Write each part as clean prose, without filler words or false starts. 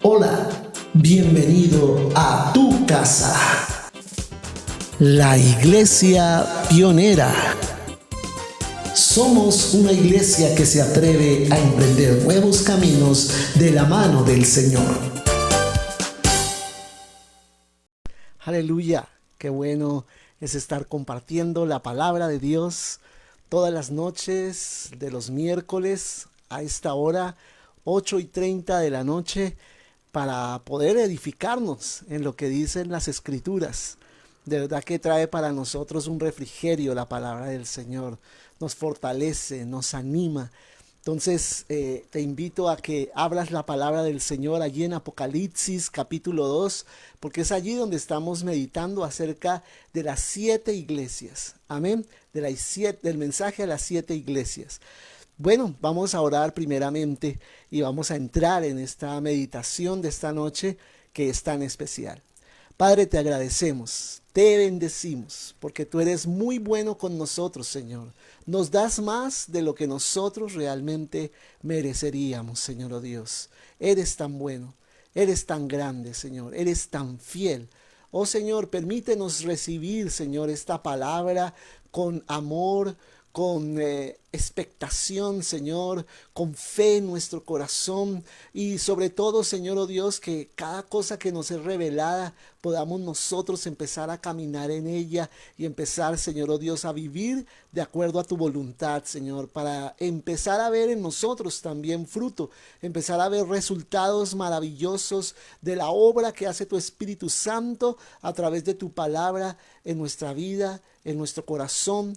Hola, bienvenido a tu casa, la Iglesia Pionera. Somos una iglesia que se atreve a emprender nuevos caminos de la mano del Señor. Aleluya, qué bueno es estar compartiendo la palabra de Dios todas las noches de los miércoles a esta hora, 8:30 de la noche, para poder edificarnos en lo que dicen las Escrituras. De verdad que trae para nosotros un refrigerio la palabra del Señor. Nos fortalece, nos anima. Entonces te invito a que abras la palabra del Señor allí en Apocalipsis capítulo 2, porque es allí donde estamos meditando acerca de las 7 iglesias. Amén. Del mensaje a las 7 iglesias. Bueno, vamos a orar primeramente y vamos a entrar en esta meditación de esta noche que es tan especial. Padre, te agradecemos, te bendecimos, porque tú eres muy bueno con nosotros, Señor. Nos das más de lo que nosotros realmente mereceríamos, Señor, oh Dios. Eres tan bueno, eres tan grande, Señor, eres tan fiel. Oh Señor, permítenos recibir, Señor, esta palabra con amor, con expectación, Señor, con fe en nuestro corazón y sobre todo, Señor, oh Dios, que cada cosa que nos es revelada podamos nosotros empezar a caminar en ella y empezar, Señor, oh Dios, a vivir de acuerdo a tu voluntad, Señor, para empezar a ver en nosotros también fruto, empezar a ver resultados maravillosos de la obra que hace tu Espíritu Santo a través de tu palabra en nuestra vida, en nuestro corazón,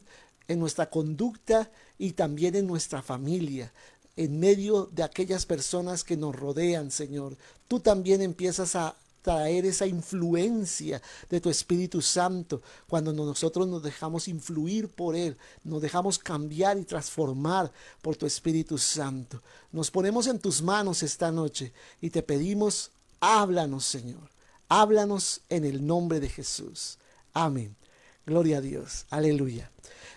en nuestra conducta y también en nuestra familia, en medio de aquellas personas que nos rodean, Señor. Tú también empiezas a traer esa influencia de tu Espíritu Santo cuando nosotros nos dejamos influir por Él, nos dejamos cambiar y transformar por tu Espíritu Santo. Nos ponemos en tus manos esta noche y te pedimos, háblanos, Señor, háblanos en el nombre de Jesús. Amén. Gloria a Dios. Aleluya.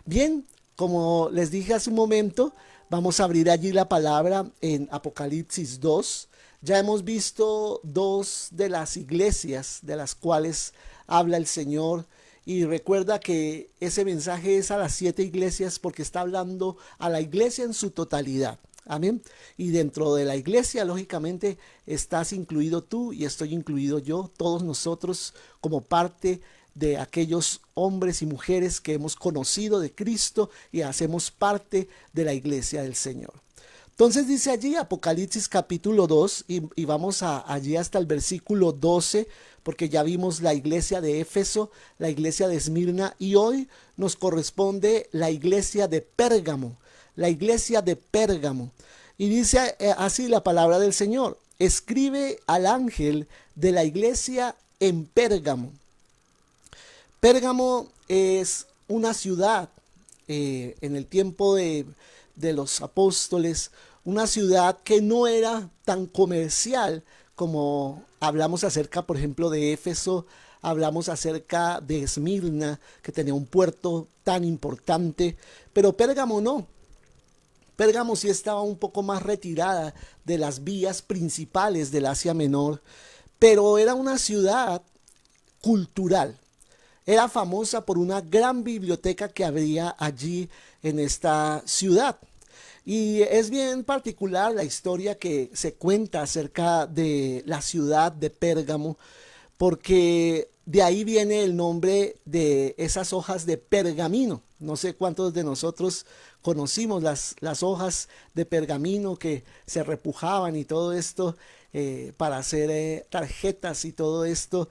Bien, como les dije hace un momento, vamos a abrir allí la palabra en Apocalipsis 2. Ya hemos visto 2 de las iglesias de las cuales habla el Señor. Y recuerda que ese mensaje es a las 7 iglesias porque está hablando a la iglesia en su totalidad. Amén. Y dentro de la iglesia, lógicamente, estás incluido tú y estoy incluido yo, todos nosotros como parte de aquellos hombres y mujeres que hemos conocido de Cristo y hacemos parte de la iglesia del Señor. Entonces dice allí Apocalipsis capítulo 2 y vamos allí hasta el versículo 12, porque ya vimos la iglesia de Éfeso, la iglesia de Esmirna y hoy nos corresponde la iglesia de Pérgamo, la iglesia de Pérgamo. Y dice así la palabra del Señor: escribe al ángel de la iglesia en Pérgamo. Pérgamo es una ciudad en el tiempo de los apóstoles, una ciudad que no era tan comercial como hablamos acerca, por ejemplo, de Éfeso, hablamos acerca de Esmirna, que tenía un puerto tan importante, pero Pérgamo no. Pérgamo sí estaba un poco más retirada de las vías principales del Asia Menor, pero era una ciudad cultural. Era famosa por una gran biblioteca que había allí en esta ciudad. Y es bien particular la historia que se cuenta acerca de la ciudad de Pérgamo, porque de ahí viene el nombre de esas hojas de pergamino. No sé cuántos de nosotros conocimos las hojas de pergamino que se repujaban y todo esto para hacer tarjetas y todo esto.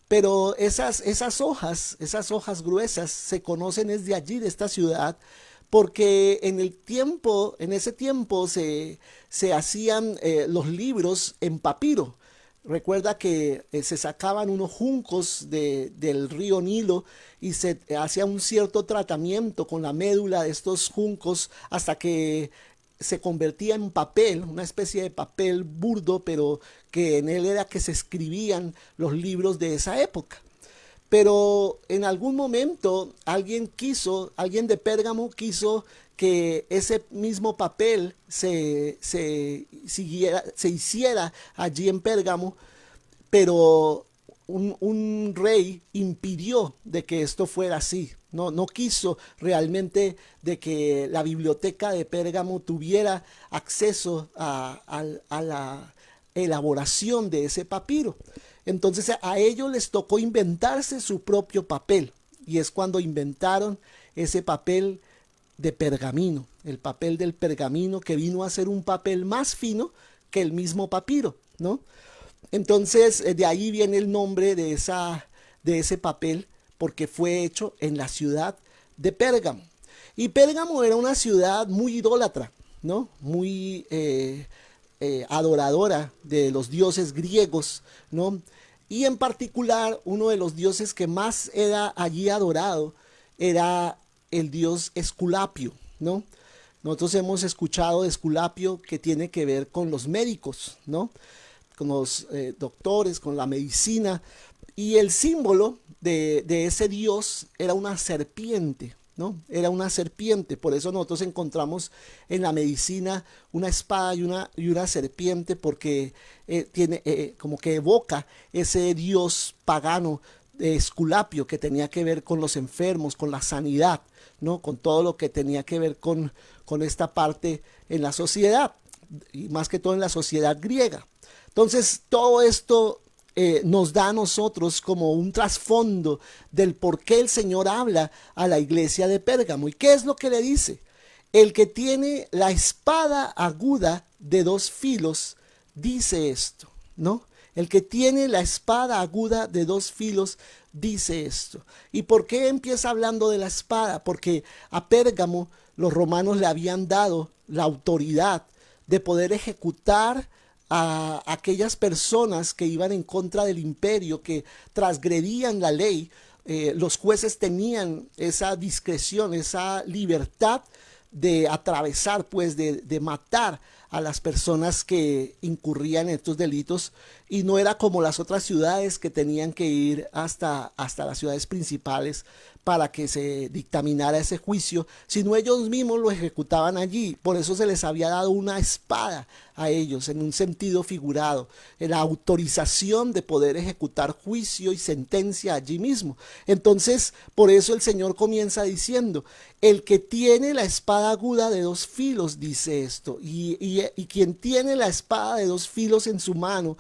Pero esas hojas gruesas se conocen desde allí, de esta ciudad, porque en ese tiempo se hacían los libros en papiro. Recuerda que se sacaban unos juncos del río Nilo y se hacía un cierto tratamiento con la médula de estos juncos hasta que se convertía en papel, una especie de papel burdo, pero que en él era que se escribían los libros de esa época. Pero en algún momento alguien de Pérgamo quiso que ese mismo papel se hiciera allí en Pérgamo, pero un rey impidió de que esto fuera así. No quiso realmente de que la biblioteca de Pérgamo tuviera acceso a la elaboración de ese papiro. Entonces a ellos les tocó inventarse su propio papel, y es cuando inventaron ese papel de pergamino, el papel del pergamino, que vino a ser un papel más fino que el mismo papiro, ¿no? Entonces, de ahí viene el nombre de ese papel, porque fue hecho en la ciudad de Pérgamo. Y Pérgamo era una ciudad muy idólatra, ¿no? Muy adoradora de los dioses griegos, ¿no? Y en particular, uno de los dioses que más era allí adorado era el dios Esculapio, ¿no? Nosotros hemos escuchado de Esculapio, que tiene que ver con los médicos, ¿no? Con los doctores, con la medicina, y el símbolo de ese dios era una serpiente, ¿no? Era una serpiente. Por eso nosotros encontramos en la medicina una espada y una serpiente, porque tiene como que evoca ese dios pagano de Esculapio, que tenía que ver con los enfermos, con la sanidad, ¿no? Con todo lo que tenía que ver con esta parte en la sociedad, y más que todo en la sociedad griega. Entonces, todo esto nos da a nosotros como un trasfondo del por qué el Señor habla a la iglesia de Pérgamo. ¿Y qué es lo que le dice? El que tiene la espada aguda de dos filos dice esto, ¿no? El que tiene la espada aguda de dos filos dice esto. ¿Y por qué empieza hablando de la espada? Porque a Pérgamo los romanos le habían dado la autoridad de poder ejecutar a aquellas personas que iban en contra del imperio, que transgredían la ley. Los jueces tenían esa discreción, esa libertad de atravesar, pues de matar a las personas que incurrían en estos delitos, y no era como las otras ciudades, que tenían que ir hasta las ciudades principales para que se dictaminara ese juicio, sino ellos mismos lo ejecutaban allí. Por eso se les había dado una espada a ellos, en un sentido figurado, en la autorización de poder ejecutar juicio y sentencia allí mismo. Entonces, por eso el Señor comienza diciendo: el que tiene la espada aguda de dos filos dice esto, y quien tiene la espada de dos filos en su mano,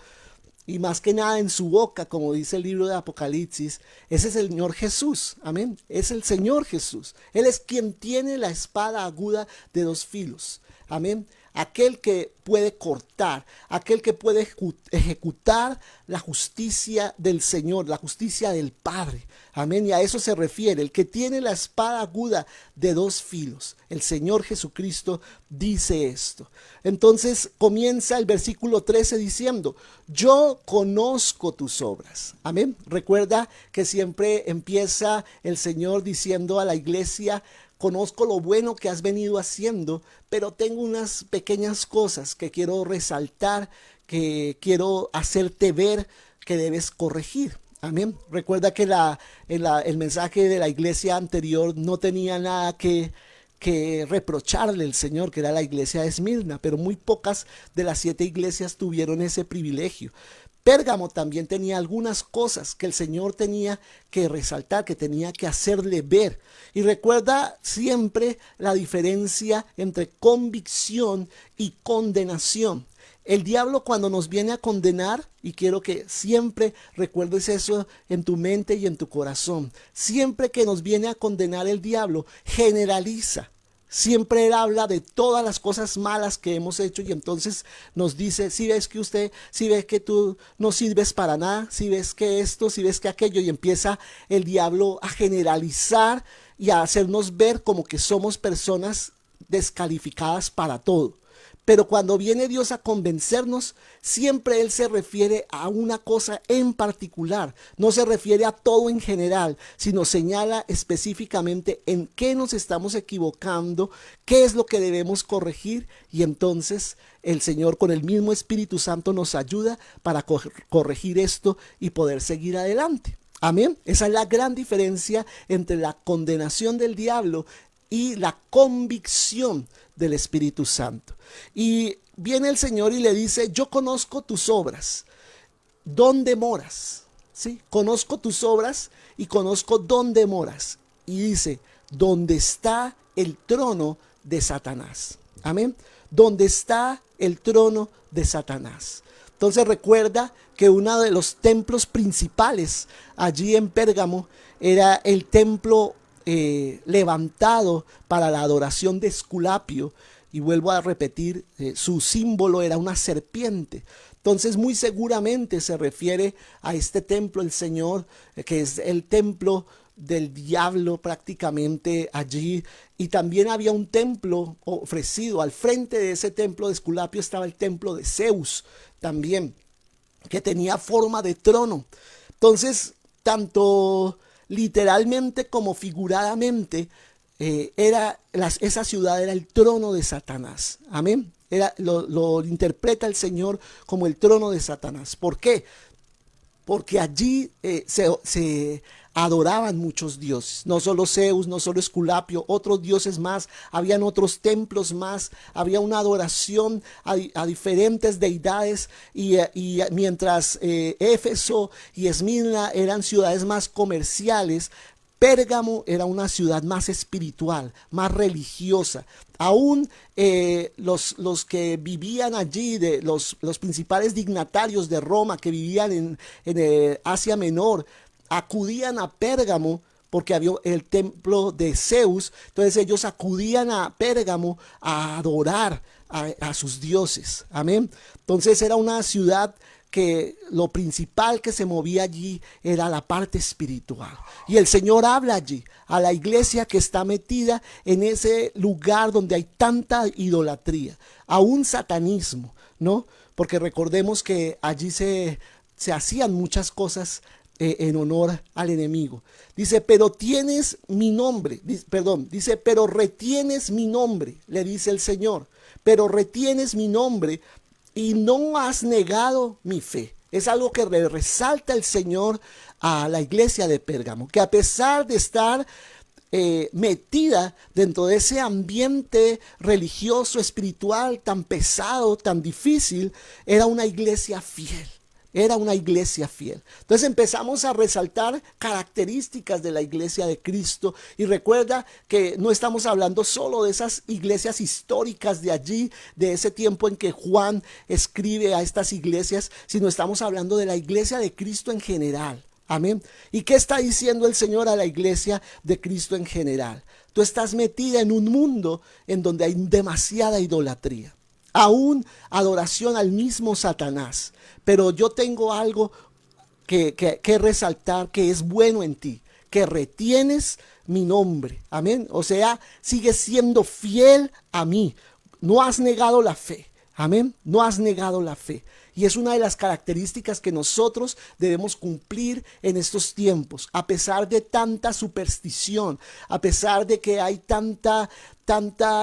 y más que nada en su boca, como dice el libro de Apocalipsis, ese es el Señor Jesús. Amén. Es el Señor Jesús. Él es quien tiene la espada aguda de dos filos. Amén. Aquel que puede cortar, aquel que puede ejecutar la justicia del Señor, la justicia del Padre. Amén. Y a eso se refiere, el que tiene la espada aguda de dos filos. El Señor Jesucristo dice esto. Entonces comienza el versículo 13 diciendo: yo conozco tus obras. Amén. Recuerda que siempre empieza el Señor diciendo a la iglesia: conozco lo bueno que has venido haciendo, pero tengo unas pequeñas cosas que quiero resaltar, que quiero hacerte ver que debes corregir. Amén. Recuerda que el mensaje de la iglesia anterior no tenía nada que reprocharle al Señor, que era la iglesia de Esmirna, pero muy pocas de las 7 iglesias tuvieron ese privilegio. Pérgamo también tenía algunas cosas que el Señor tenía que resaltar, que tenía que hacerle ver. Y recuerda siempre la diferencia entre convicción y condenación. El diablo, cuando nos viene a condenar, y quiero que siempre recuerdes eso en tu mente y en tu corazón, siempre que nos viene a condenar el diablo, generaliza. Siempre él habla de todas las cosas malas que hemos hecho, y entonces nos dice: si ves que tú no sirves para nada, si ves que esto, si ves que aquello, y empieza el diablo a generalizar y a hacernos ver como que somos personas descalificadas para todo. Pero cuando viene Dios a convencernos, siempre Él se refiere a una cosa en particular. No se refiere a todo en general, sino señala específicamente en qué nos estamos equivocando, qué es lo que debemos corregir. Y entonces el Señor, con el mismo Espíritu Santo, nos ayuda para corregir esto y poder seguir adelante. Amén. Esa es la gran diferencia entre la condenación del diablo y la convicción del Espíritu Santo. Y viene el Señor y le dice, yo conozco tus obras, dónde moras, ¿sí? Conozco tus obras y conozco dónde moras. Y dice, ¿dónde está el trono de Satanás? Amén. ¿Dónde está el trono de Satanás? Entonces recuerda que uno de los templos principales allí en Pérgamo era el templo levantado para la adoración de Esculapio. Y vuelvo a repetir, su símbolo era una serpiente. Entonces muy seguramente se refiere a este templo el Señor, que es el templo del diablo prácticamente allí. Y también había un templo ofrecido. Al frente de ese templo de Esculapio estaba el templo de Zeus también, que tenía forma de trono. Entonces, tanto literalmente como figuradamente, esa ciudad era el trono de Satanás. Amén. Lo interpreta el Señor como el trono de Satanás. ¿Por qué? Porque allí se adoraban muchos dioses, no solo Zeus, no solo Esculapio, otros dioses más, habían otros templos más, había una adoración a diferentes deidades y mientras Éfeso y Esmirna eran ciudades más comerciales, Pérgamo era una ciudad más espiritual, más religiosa. Aún los que vivían allí, los principales dignatarios de Roma que vivían en Asia Menor, acudían a Pérgamo porque había el templo de Zeus. Entonces ellos acudían a Pérgamo a adorar a sus dioses. Amén. Entonces era una ciudad que lo principal que se movía allí era la parte espiritual. Y el Señor habla allí a la iglesia que está metida en ese lugar donde hay tanta idolatría, aún satanismo, ¿no? Porque recordemos que allí se hacían muchas cosas en honor al enemigo. Dice, pero tienes mi nombre, dice, pero retienes mi nombre, le dice el Señor, pero retienes mi nombre y no has negado mi fe. Es algo que resalta el Señor a la iglesia de Pérgamo, que a pesar de estar metida dentro de ese ambiente religioso, espiritual tan pesado, tan difícil, era una iglesia fiel. Era una iglesia fiel. Entonces empezamos a resaltar características de la iglesia de Cristo. Y recuerda que no estamos hablando solo de esas iglesias históricas de allí, de ese tiempo en que Juan escribe a estas iglesias, sino estamos hablando de la iglesia de Cristo en general. Amén. ¿Y qué está diciendo el Señor a la iglesia de Cristo en general? Tú estás metida en un mundo en donde hay demasiada idolatría, aún adoración al mismo Satanás. Pero yo tengo algo que resaltar, que es bueno en ti, que retienes mi nombre. Amén. O sea, sigues siendo fiel a mí. No has negado la fe. Amén. No has negado la fe. Y es una de las características que nosotros debemos cumplir en estos tiempos, a pesar de tanta superstición, a pesar de que hay tanta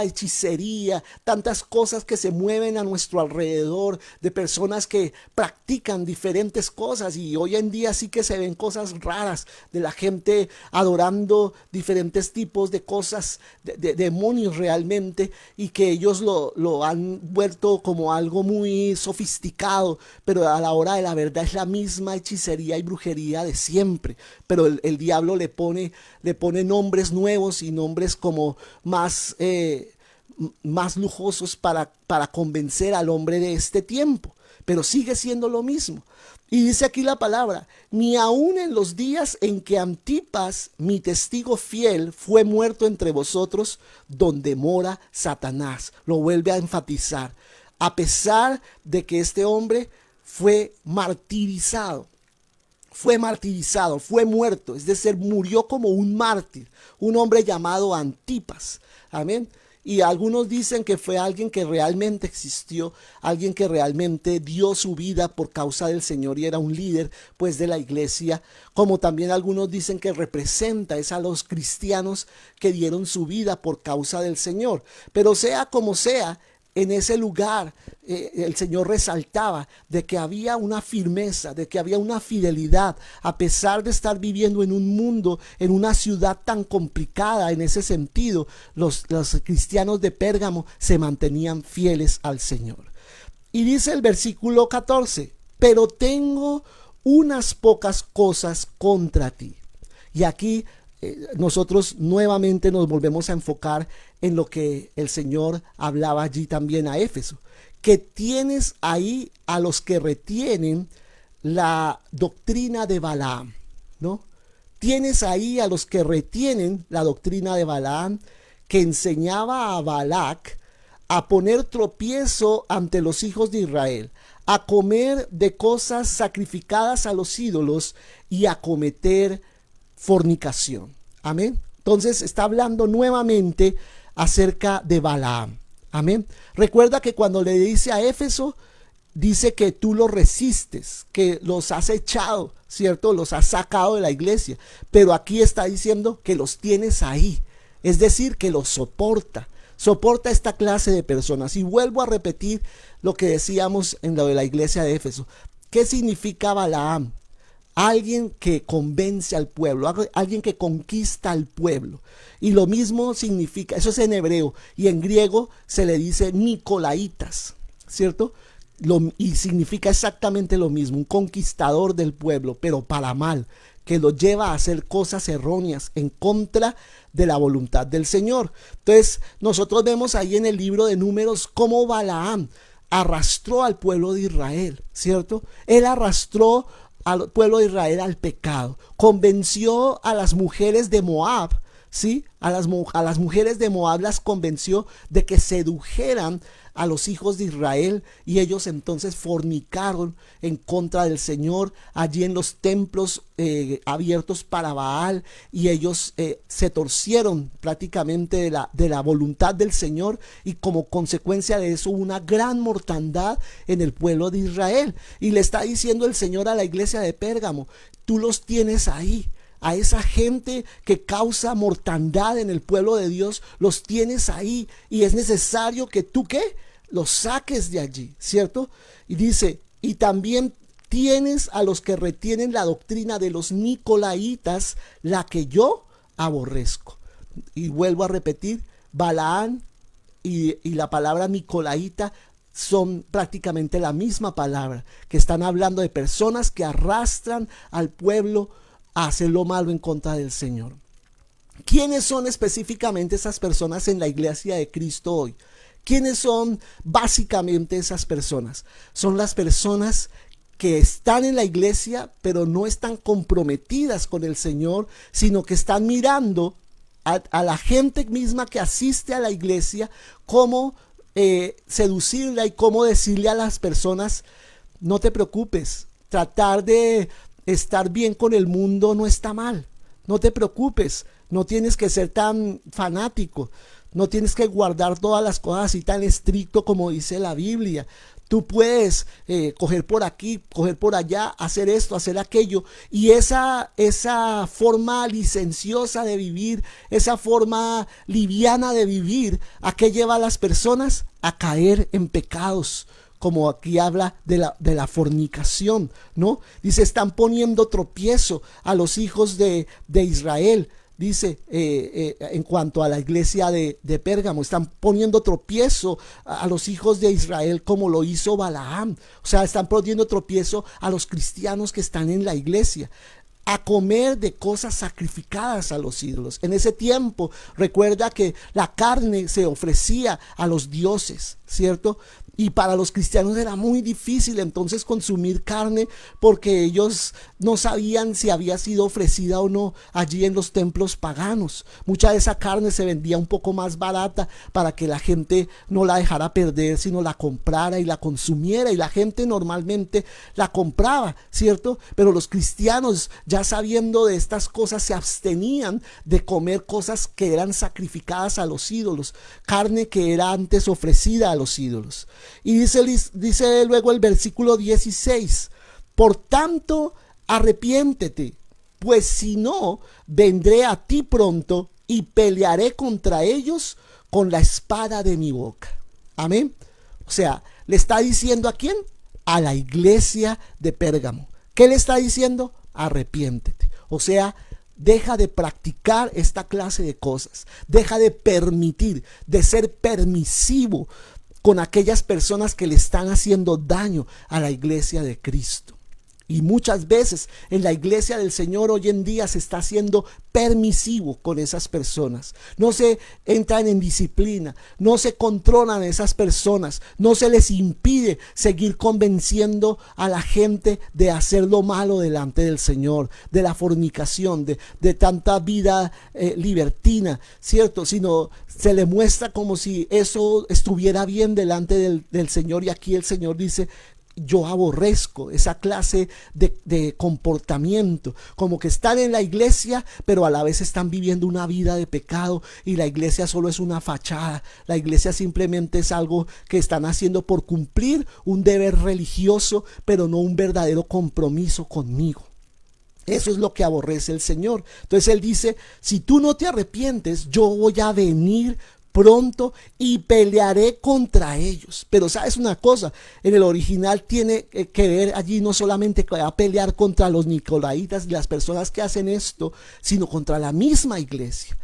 hechicería, tantas cosas que se mueven a nuestro alrededor, de personas que practican diferentes cosas. Y hoy en día sí que se ven cosas raras de la gente adorando diferentes tipos de cosas, de demonios realmente, y que ellos lo han vuelto como algo muy sofisticado, pero a la hora de la verdad es la misma hechicería y brujería de siempre. Pero el diablo le pone nombres nuevos y nombres como más lujosos para convencer al hombre de este tiempo, pero sigue siendo lo mismo. Y dice aquí la palabra, ni aun en los días en que Antipas, mi testigo fiel, fue muerto entre vosotros, donde mora Satanás. Lo vuelve a enfatizar, a pesar de que este hombre fue martirizado, fue muerto, es decir, murió como un mártir, un hombre llamado Antipas. Amén. Y algunos dicen que fue alguien que realmente existió, alguien que realmente dio su vida por causa del Señor y era un líder pues de la iglesia, como también algunos dicen que representa a los cristianos que dieron su vida por causa del Señor. Pero sea como sea, en ese lugar el Señor resaltaba de que había una firmeza, de que había una fidelidad, a pesar de estar viviendo en un mundo, en una ciudad tan complicada en ese sentido. Los cristianos de Pérgamo se mantenían fieles al Señor. Y dice el versículo 14, pero tengo unas pocas cosas contra ti. Y aquí nosotros nuevamente nos volvemos a enfocar en lo que el Señor hablaba allí también a Éfeso, que tienes ahí a los que retienen la doctrina de Balaam, ¿no? Tienes ahí a los que retienen la doctrina de Balaam, que enseñaba a Balac a poner tropiezo ante los hijos de Israel, a comer de cosas sacrificadas a los ídolos y a cometer fornicación. Amén. Entonces está hablando nuevamente acerca de Balaam. Amén. Recuerda que cuando le dice a Éfeso, dice que tú los resistes, que los has echado, ¿cierto? Los has sacado de la iglesia. Pero aquí está diciendo que los tienes ahí. Es decir, que los soporta. Soporta esta clase de personas. Y vuelvo a repetir lo que decíamos en lo de la iglesia de Éfeso. ¿Qué significa Balaam? Alguien que convence al pueblo, alguien que conquista al pueblo. Y lo mismo significa, eso es en hebreo, y en griego se le dice Nicolaitas, ¿cierto? Y significa exactamente lo mismo, un conquistador del pueblo, pero para mal, que lo lleva a hacer cosas erróneas en contra de la voluntad del Señor. Entonces nosotros vemos ahí en el libro de Números cómo Balaam arrastró al pueblo de Israel, ¿cierto? Él arrastró al pueblo de Israel al pecado, convenció a las mujeres de Moab, ¿sí? A las mujeres de Moab las convenció de que sedujeran a los hijos de Israel, y ellos entonces fornicaron en contra del Señor allí en los templos abiertos para Baal, y ellos se torcieron prácticamente de la voluntad del Señor, y como consecuencia de eso hubo una gran mortandad en el pueblo de Israel. Y le está diciendo el Señor a la iglesia de Pérgamo, tú los tienes ahí. A esa gente que causa mortandad en el pueblo de Dios, los tienes ahí, y es necesario que tú, ¿qué? Los saques de allí, ¿cierto? Y dice, y también tienes a los que retienen la doctrina de los Nicolaitas, la que yo aborrezco. Y vuelvo a repetir, Balaam y la palabra Nicolaita son prácticamente la misma palabra, que están hablando de personas que arrastran al pueblo a hacer lo malo en contra del Señor. ¿Quiénes son específicamente esas personas en la iglesia de Cristo hoy? ¿Quiénes son básicamente esas personas? Son las personas que están en la iglesia, pero no están comprometidas con el Señor, sino que están mirando a la gente misma que asiste a la iglesia, cómo seducirla y cómo decirle a las personas, no te preocupes, tratar de estar bien con el mundo no está mal, no te preocupes, no tienes que ser tan fanático, no tienes que guardar todas las cosas así tan estricto como dice la Biblia. Tú puedes coger por aquí, coger por allá, hacer esto, hacer aquello. Y esa forma licenciosa de vivir, esa forma liviana de vivir, ¿a qué lleva a las personas? A caer en pecados. Como aquí habla de la fornicación, ¿no? Dice, están poniendo tropiezo a los hijos de Israel. Dice, en cuanto a la iglesia de Pérgamo, están poniendo tropiezo a los hijos de Israel como lo hizo Balaam. O sea, están poniendo tropiezo a los cristianos que están en la iglesia, a comer de cosas sacrificadas a los ídolos. En ese tiempo, recuerda que la carne se ofrecía a los dioses, ¿cierto? Y para los cristianos era muy difícil entonces consumir carne, porque ellos no sabían si había sido ofrecida o no allí en los templos paganos. Mucha de esa carne se vendía un poco más barata para que la gente no la dejara perder, sino la comprara y la consumiera, y la gente normalmente la compraba, ¿cierto? Pero los cristianos, ya sabiendo de estas cosas, se abstenían de comer cosas que eran sacrificadas a los ídolos, carne que era antes ofrecida a los ídolos. Y dice luego el versículo 16, por tanto, arrepiéntete, pues si no, vendré a ti pronto y pelearé contra ellos con la espada de mi boca. Amén. O sea, le está diciendo ¿a quién? A la iglesia de Pérgamo. ¿Qué le está diciendo? Arrepiéntete. O sea, deja de practicar esta clase de cosas. Deja de permitir, de ser permisivo con aquellas personas que le están haciendo daño a la iglesia de Cristo. Y muchas veces en la iglesia del Señor hoy en día se está haciendo permisivo con esas personas. No se entran en disciplina, no se controlan a esas personas, no se les impide seguir convenciendo a la gente de hacer lo malo delante del Señor, de la fornicación, de tanta vida libertina, ¿cierto? Sino se le muestra como si eso estuviera bien delante del Señor, y aquí el Señor dice: yo aborrezco esa clase de comportamiento, como que están en la iglesia, pero a la vez están viviendo una vida de pecado, y la iglesia solo es una fachada. La iglesia simplemente es algo que están haciendo por cumplir un deber religioso, pero no un verdadero compromiso conmigo. Eso es lo que aborrece el Señor. Entonces Él dice: si tú no te arrepientes, yo voy a venir pronto y pelearé contra ellos. Pero sabes una cosa, en el original tiene que ver allí no solamente que va a pelear contra los nicolaitas y las personas que hacen esto, sino contra la misma iglesia.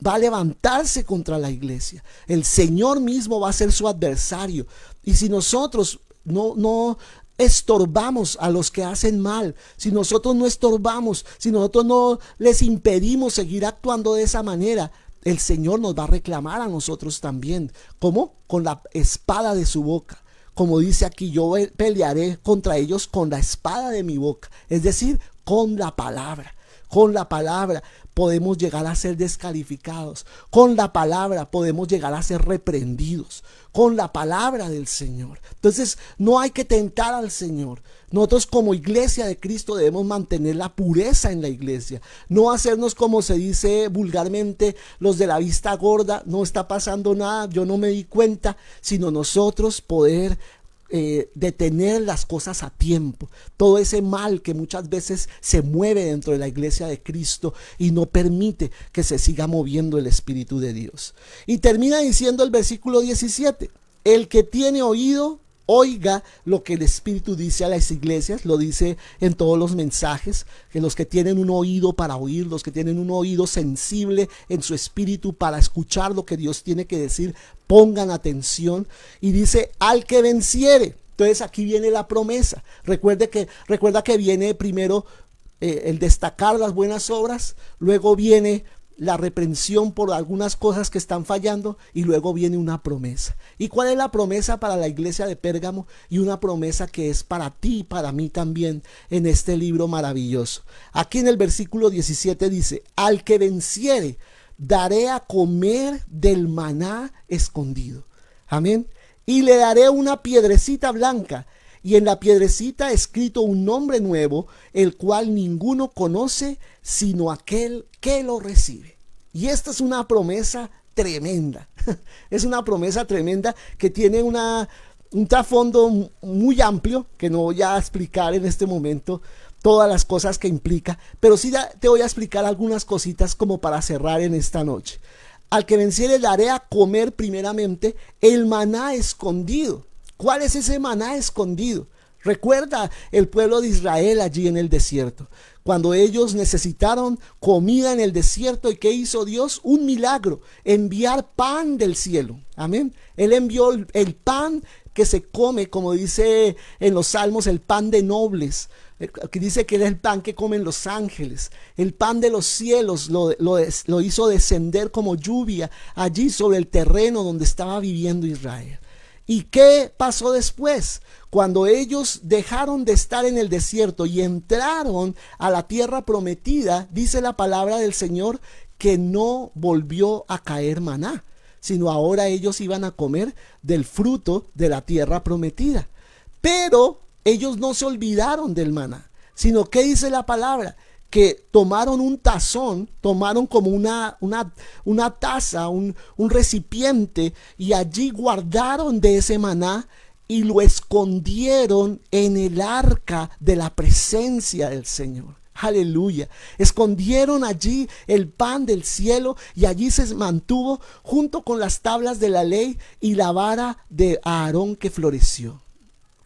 Va a levantarse contra la iglesia. El Señor mismo va a ser su adversario. Y si nosotros no estorbamos a los que hacen mal, si nosotros no estorbamos, si nosotros no les impedimos seguir actuando de esa manera, el Señor nos va a reclamar a nosotros también. ¿Cómo? Con la espada de su boca. Como dice aquí: yo pelearé contra ellos con la espada de mi boca. Es decir, con la palabra. Con la palabra podemos llegar a ser descalificados. Con la palabra podemos llegar a ser reprendidos. Con la palabra del Señor. Entonces no hay que tentar al Señor. Nosotros como iglesia de Cristo debemos mantener la pureza en la iglesia. No hacernos, como se dice vulgarmente, los de la vista gorda: no está pasando nada, yo no me di cuenta. Sino nosotros poder detener las cosas a tiempo. Todo ese mal que muchas veces se mueve dentro de la iglesia de Cristo y no permite que se siga moviendo el Espíritu de Dios. Y termina diciendo el versículo 17: el que tiene oído, oiga lo que el Espíritu dice a las iglesias. Lo dice en todos los mensajes, que los que tienen un oído para oír, los que tienen un oído sensible en su espíritu para escuchar lo que Dios tiene que decir, pongan atención. Y dice: al que venciere. Entonces aquí viene la promesa. Recuerda que viene primero el destacar las buenas obras, luego viene la reprensión por algunas cosas que están fallando, y luego viene una promesa. ¿Y cuál es la promesa para la iglesia de Pérgamo? Y una promesa que es para ti y para mí también en este libro maravilloso. Aquí en el versículo 17 dice: al que venciere, daré a comer del maná escondido. Amén. Y le daré una piedrecita blanca, y en la piedrecita escrito un nombre nuevo, el cual ninguno conoce sino aquel que lo recibe. Y esta es una promesa tremenda. Es una promesa tremenda que tiene un trasfondo muy amplio, que no voy a explicar en este momento todas las cosas que implica, pero sí te voy a explicar algunas cositas como para cerrar en esta noche. Al que venciere, daré a comer primeramente el maná escondido. ¿Cuál es ese maná escondido? Recuerda el pueblo de Israel allí en el desierto, cuando ellos necesitaron comida en el desierto. ¿Y qué hizo Dios? Un milagro: enviar pan del cielo. Amén. Él envió el pan que se come, como dice en los Salmos, el pan de nobles, que dice que es el pan que comen los ángeles. El pan de los cielos lo hizo descender como lluvia allí sobre el terreno donde estaba viviendo Israel. ¿Y qué pasó después? Cuando ellos dejaron de estar en el desierto y entraron a la tierra prometida, dice la palabra del Señor que no volvió a caer maná, sino ahora ellos iban a comer del fruto de la tierra prometida. Pero ellos no se olvidaron del maná, sino que dice la palabra que tomaron un tazón, tomaron como una taza, un recipiente, y allí guardaron de ese maná y lo escondieron en el arca de la presencia del Señor. Aleluya. Escondieron allí el pan del cielo y allí se mantuvo junto con las tablas de la ley y la vara de Aarón que floreció.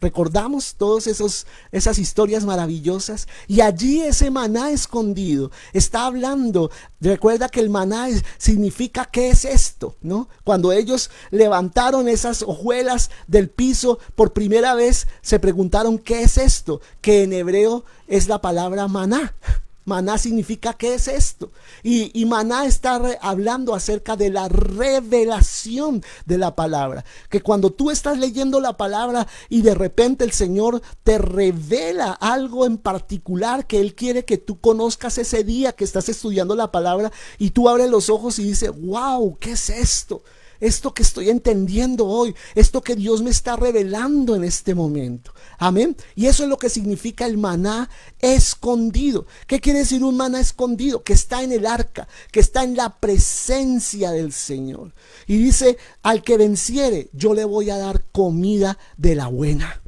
Recordamos todas esas historias maravillosas y allí ese maná escondido está hablando. Recuerda que el maná significa ¿qué es esto? ¿No? Cuando ellos levantaron esas hojuelas del piso por primera vez se preguntaron ¿qué es esto? Que en hebreo es la palabra maná. Maná significa ¿qué es esto? Y maná está hablando acerca de la revelación de la palabra. Que cuando tú estás leyendo la palabra y de repente el Señor te revela algo en particular que Él quiere que tú conozcas ese día que estás estudiando la palabra y tú abres los ojos y dices, wow, ¿qué es esto? Esto que estoy entendiendo hoy, esto que Dios me está revelando en este momento. Amén. Y eso es lo que significa el maná escondido. ¿Qué quiere decir un maná escondido? Que está en el arca, que está en la presencia del Señor. Y dice, al que venciere, yo le voy a dar comida de la buena.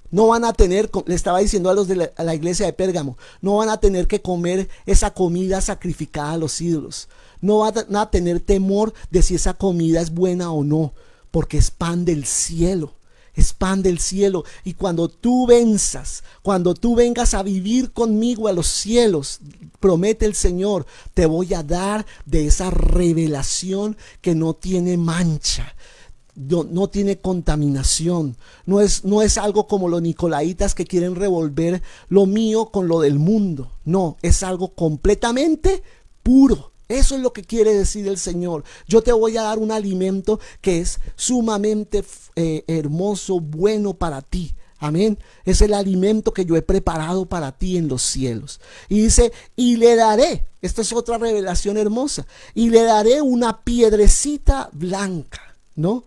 No van a tener, le estaba diciendo a los de la iglesia de Pérgamo, no van a tener que comer esa comida sacrificada a los ídolos. No van a tener temor de si esa comida es buena o no, porque es pan del cielo. Es pan del cielo. Y cuando tú venzas, cuando tú vengas a vivir conmigo a los cielos, promete el Señor, te voy a dar de esa revelación que no tiene mancha. No tiene contaminación, no es algo como los nicolaitas que quieren revolver lo mío con lo del mundo. No, es algo completamente puro. Eso es lo que quiere decir el Señor. Yo te voy a dar un alimento que es sumamente hermoso, bueno para ti. Amén. Es el alimento que yo he preparado para ti en los cielos. Y dice, y le daré, esta es otra revelación hermosa, y le daré una piedrecita blanca, ¿no?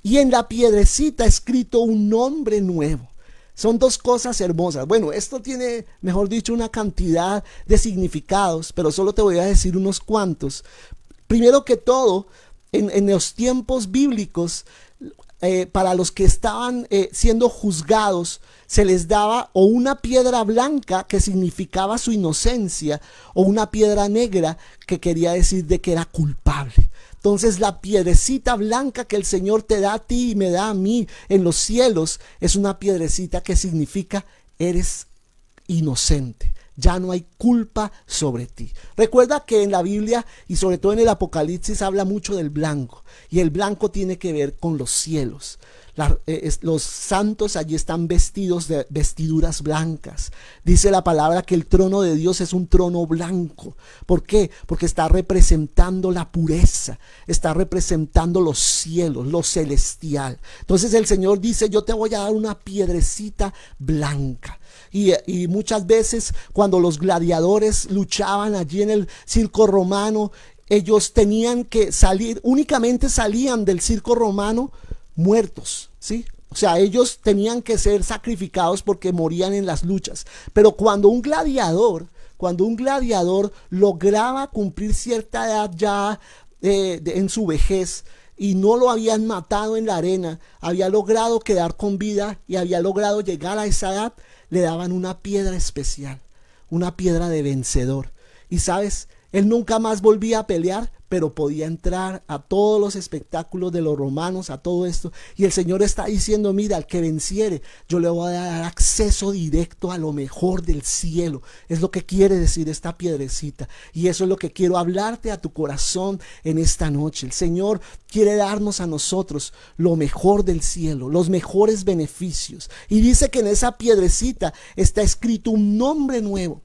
Y en la piedrecita escrito un nombre nuevo. Son dos cosas hermosas. Bueno, esto tiene, mejor dicho, una cantidad de significados, pero solo te voy a decir unos cuantos. Primero que todo, en los tiempos bíblicos, para los que estaban siendo juzgados, se les daba o una piedra blanca que significaba su inocencia, o una piedra negra que quería decir de que era culpable. Entonces la piedrecita blanca que el Señor te da a ti y me da a mí en los cielos es una piedrecita que significa eres inocente. Ya no hay culpa sobre ti. Recuerda que en la Biblia y sobre todo en el Apocalipsis habla mucho del blanco. Y el blanco tiene que ver con los cielos. Los santos allí están vestidos de vestiduras blancas. Dice la palabra que el trono de Dios es un trono blanco. ¿Por qué? Porque está representando la pureza. Está representando los cielos, lo celestial. Entonces el Señor dice, yo te voy a dar una piedrecita blanca. Y muchas veces cuando los gladiadores luchaban allí en el circo romano, ellos tenían que salir, únicamente salían del circo romano muertos, ¿sí? O sea, ellos tenían que ser sacrificados porque morían en las luchas. Pero cuando un gladiador lograba cumplir cierta edad ya en su vejez, y no lo habían matado en la arena, había logrado quedar con vida y había logrado llegar a esa edad, le daban una piedra especial, una piedra de vencedor. Y sabes, él nunca más volvía a pelear, pero podía entrar a todos los espectáculos de los romanos, a todo esto. Y el Señor está diciendo, mira, al que venciere, yo le voy a dar acceso directo a lo mejor del cielo. Es lo que quiere decir esta piedrecita. Y eso es lo que quiero hablarte a tu corazón en esta noche. El Señor quiere darnos a nosotros lo mejor del cielo, los mejores beneficios. Y dice que en esa piedrecita está escrito un nombre nuevo.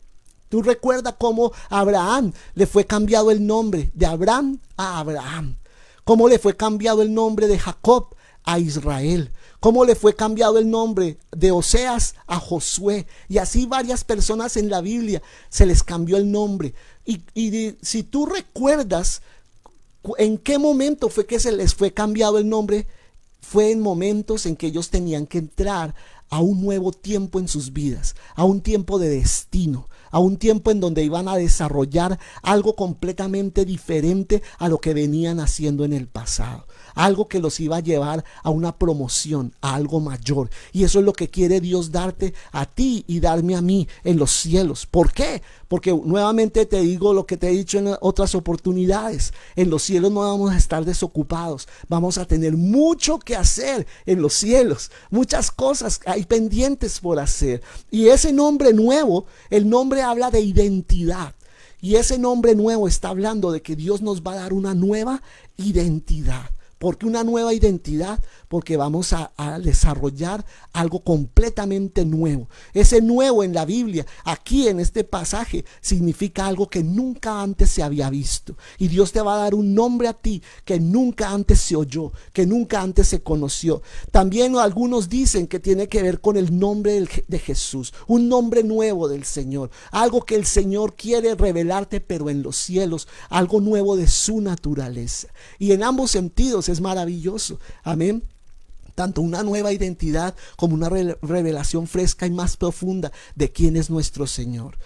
Tú recuerdas cómo a Abraham le fue cambiado el nombre de Abraham a Abraham. Cómo le fue cambiado el nombre de Jacob a Israel. Cómo le fue cambiado el nombre de Oseas a Josué. Y así varias personas en la Biblia se les cambió el nombre. Si tú recuerdas en qué momento fue que se les fue cambiado el nombre, fue en momentos en que ellos tenían que entrar a un nuevo tiempo en sus vidas, a un tiempo de destino, a un tiempo en donde iban a desarrollar algo completamente diferente a lo que venían haciendo en el pasado. Algo que los iba a llevar a una promoción, a algo mayor. Y eso es lo que quiere Dios darte a ti y darme a mí en los cielos. ¿Por qué? Porque nuevamente te digo lo que te he dicho en otras oportunidades. En los cielos no vamos a estar desocupados. Vamos a tener mucho que hacer en los cielos. Muchas cosas hay pendientes por hacer. Y ese nombre nuevo, el nombre habla de identidad. Y ese nombre nuevo está hablando de que Dios nos va a dar una nueva identidad. ¿Por qué una nueva identidad? Porque vamos a desarrollar algo completamente nuevo. Ese nuevo en la Biblia, aquí en este pasaje, significa algo que nunca antes se había visto. Y Dios te va a dar un nombre a ti que nunca antes se oyó, que nunca antes se conoció. También algunos dicen que tiene que ver con el nombre de Jesús, un nombre nuevo del Señor, algo que el Señor quiere revelarte, pero en los cielos, algo nuevo de su naturaleza. Y en ambos sentidos es maravilloso. Amén. Tanto una nueva identidad como una revelación fresca y más profunda de quién es nuestro Señor,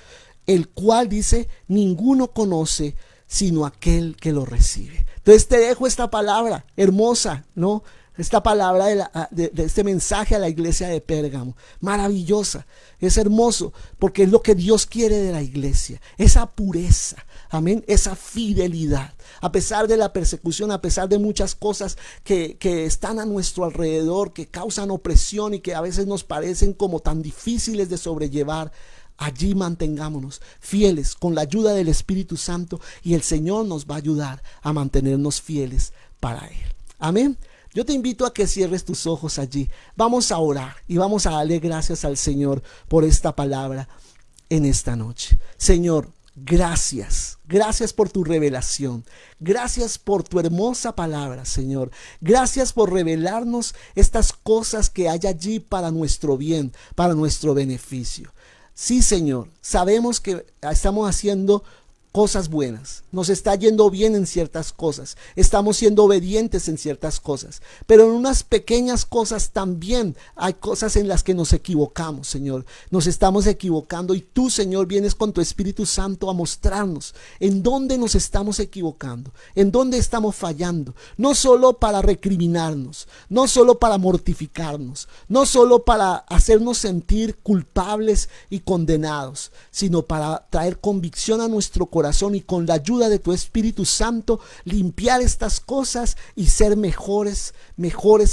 el cual dice, ninguno conoce sino aquel que lo recibe. Entonces te dejo esta palabra hermosa, ¿no? Esta palabra de este mensaje a la iglesia de Pérgamo, maravillosa, es hermoso, porque es lo que Dios quiere de la iglesia, esa pureza, amén, esa fidelidad, a pesar de la persecución, a pesar de muchas cosas que están a nuestro alrededor, que causan opresión y que a veces nos parecen como tan difíciles de sobrellevar. Allí mantengámonos fieles con la ayuda del Espíritu Santo y el Señor nos va a ayudar a mantenernos fieles para Él. Amén. Yo te invito a que cierres tus ojos allí. Vamos a orar y vamos a darle gracias al Señor por esta palabra en esta noche. Señor, gracias. Gracias por tu revelación. Gracias por tu hermosa palabra, Señor. Gracias por revelarnos estas cosas que hay allí para nuestro bien, para nuestro beneficio. Sí, Señor, sabemos que estamos haciendo cosas buenas, nos está yendo bien en ciertas cosas, estamos siendo obedientes en ciertas cosas, pero en unas pequeñas cosas también hay cosas en las que nos equivocamos, Señor. Nos estamos equivocando y tú, Señor, vienes con tu Espíritu Santo a mostrarnos en dónde nos estamos equivocando, en dónde estamos fallando, no solo para recriminarnos, no solo para mortificarnos, no solo para hacernos sentir culpables y condenados, sino para traer convicción a nuestro corazón y con la ayuda de tu Espíritu Santo limpiar estas cosas y ser mejores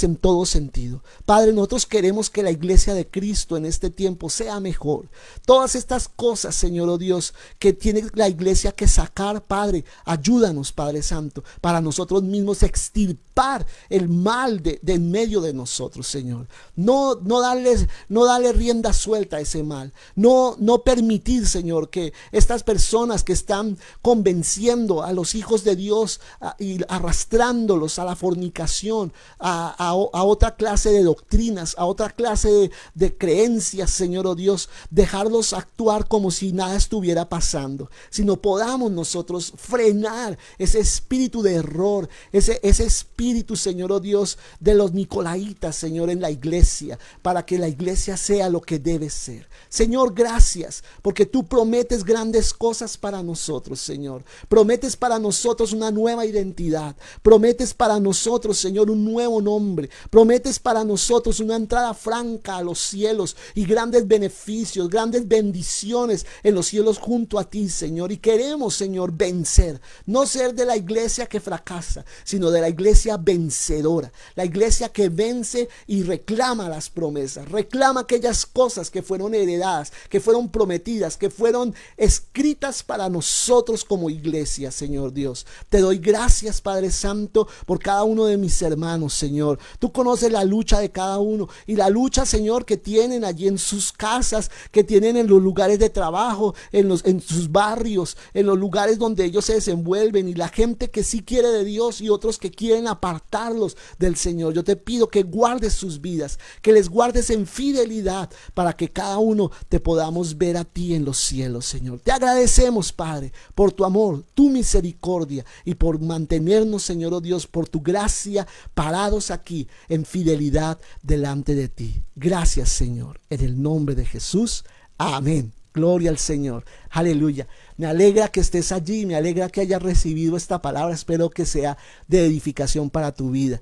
en todo sentido. Padre, nosotros queremos que la iglesia de Cristo en este tiempo sea mejor. Todas estas cosas, Señor, oh Dios, que tiene la iglesia que sacar, Padre, ayúdanos, Padre Santo, para nosotros mismos extirpar el mal de en medio de nosotros, Señor. No darle rienda suelta a ese mal. No permitir, Señor, que estas personas que están convenciendo a los hijos de Dios y arrastrándolos a la fornicación, a otra clase de doctrinas, a otra clase de creencias, Señor, oh Dios, dejarlos actuar como si nada estuviera pasando, sino podamos nosotros frenar ese espíritu de error, ese espíritu, Señor, oh Dios, de los nicolaitas, Señor, en la iglesia, para que la iglesia sea lo que debe ser. Señor, gracias, porque tú prometes grandes cosas para nosotros, Señor. Prometes para nosotros una nueva identidad. Prometes para nosotros, Señor, un nuevo nombre. Prometes para nosotros una entrada franca a los cielos y grandes beneficios, grandes bendiciones en los cielos junto a ti, Señor. Y queremos, Señor, vencer. No ser de la iglesia que fracasa, sino de la iglesia vencedora. La iglesia que vence y reclama las promesas. Reclama aquellas cosas que fueron heredadas, que fueron prometidas, que fueron escritas para nosotros como iglesia, Señor Dios. Te doy gracias, Padre Santo, por cada uno de mis hermanos, Señor. Tú conoces la lucha de cada uno y la lucha, Señor, que tienen allí en sus casas, que tienen en los lugares de trabajo, en sus barrios, en los lugares donde ellos se desenvuelven, y la gente que sí quiere de Dios y otros que quieren apartarlos del Señor. Yo te pido que guardes sus vidas, que les guardes en fidelidad, para que cada uno te podamos ver a ti en los cielos, Señor. Te agradecemos, Padre, Padre, por tu amor, tu misericordia y por mantenernos, Señor, oh Dios, por tu gracia, parados aquí en fidelidad delante de ti. Gracias, Señor, en el nombre de Jesús. Amén. Gloria al Señor. Aleluya. Me alegra que estés allí, me alegra que hayas recibido esta palabra. Espero que sea de edificación para tu vida.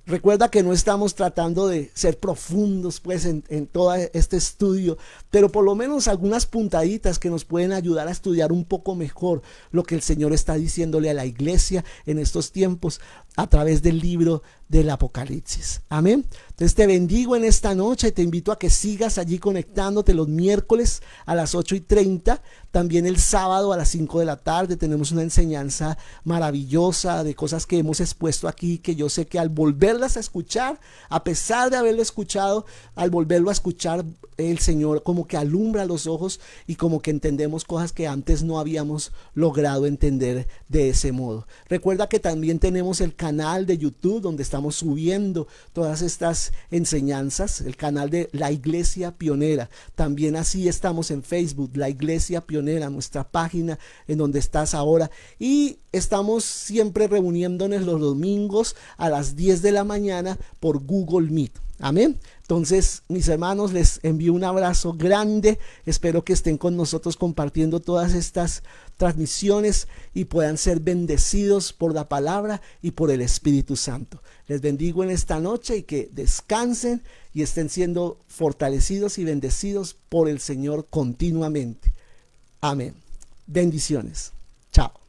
Recuerda que no estamos tratando de ser profundos pues en todo este estudio, pero por lo menos algunas puntaditas que nos pueden ayudar a estudiar un poco mejor lo que el Señor está diciéndole a la iglesia en estos tiempos a través del libro del Apocalipsis. Amén. Entonces te bendigo en esta noche y te invito a que sigas allí conectándote los miércoles a las 8:30. También el sábado a las 5 de la tarde tenemos una enseñanza maravillosa de cosas que hemos expuesto aquí, que yo sé que al volverlas a escuchar, a pesar de haberlo escuchado, al volverlo a escuchar, el Señor como que alumbra los ojos y como que entendemos cosas que antes no habíamos logrado entender de ese modo. Recuerda que también tenemos el canal de YouTube donde estamos subiendo todas estas enseñanzas, el canal de La Iglesia Pionera. También así estamos en Facebook, La Iglesia Pionera, nuestra página en donde estás ahora. Y estamos siempre reuniéndonos los domingos a las 10 de la mañana por Google Meet. Amén. Entonces, mis hermanos, les envío un abrazo grande. Espero que estén con nosotros compartiendo todas estas transmisiones y puedan ser bendecidos por la palabra y por el Espíritu Santo. Les bendigo en esta noche y que descansen y estén siendo fortalecidos y bendecidos por el Señor continuamente. Amén. Bendiciones. Chao.